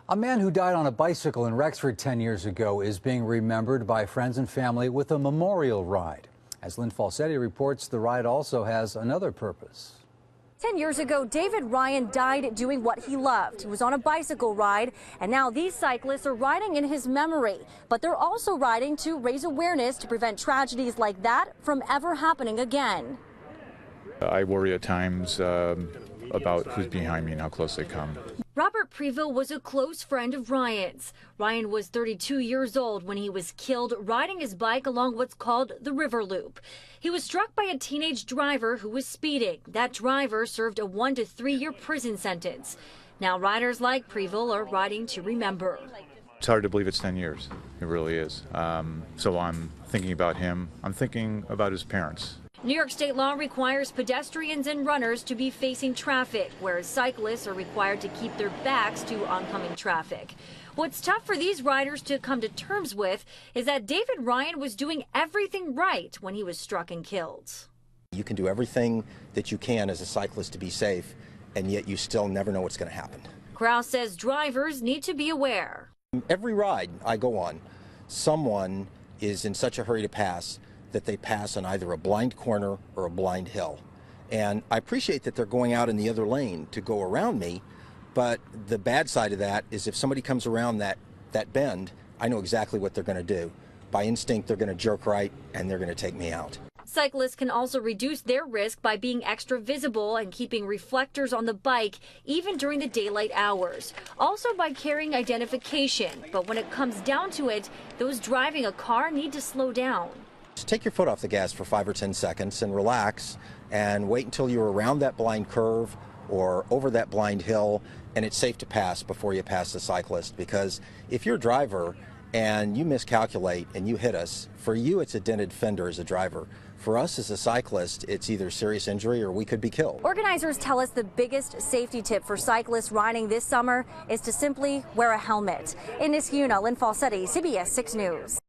A man who died on a bicycle in Rexford 10 years ago is being remembered by friends and family with a memorial ride. As Lynn Falsetti reports, the ride also has another purpose. 10 years ago, David Ryan died doing what he loved. He was on a bicycle ride, and now these cyclists are riding in his memory. But they're also riding to raise awareness to prevent tragedies like that from ever happening again. I worry at times about who's behind me and how close they come. Robert Preville was a close friend of Ryan's. Ryan was 32 years old when he was killed riding his bike along what's called the River Loop. He was struck by a teenage driver who was speeding. That driver served a 1 to 3 year prison sentence. Now riders like Preville are riding to remember. It's hard to believe it's 10 years. It really is. So I'm thinking about him. I'm thinking about his parents. New York state law requires pedestrians and runners to be facing traffic, whereas cyclists are required to keep their backs to oncoming traffic. What's tough for these riders to come to terms with is that David Ryan was doing everything right when he was struck and killed. You can do everything that you can as a cyclist to be safe, and yet you still never know what's going to happen. Kraus says drivers need to be aware. Every ride I go on, someone is in such a hurry to pass that they pass on either a blind corner or a blind hill. And I appreciate that they're going out in the other lane to go around me, but the bad side of that is if somebody comes around that bend, I know exactly what they're going to do. By instinct, they're going to jerk right and they're going to take me out. Cyclists can also reduce their risk by being extra visible and keeping reflectors on the bike even during the daylight hours. Also by carrying identification. But when it comes down to it, those driving a car need to slow down. Just take your foot off the gas for 5 or 10 seconds and relax and wait until you're around that blind curve or over that blind hill and it's safe to pass before you pass the cyclist. Because if you're a driver and you miscalculate and you hit us, for you it's a dented fender as a driver. For us as a cyclist, it's either serious injury or we could be killed. Organizers tell us the biggest safety tip for cyclists riding this summer is to simply wear a helmet. In NISKAYUNA, Lynn Falsetti, CBS 6 News.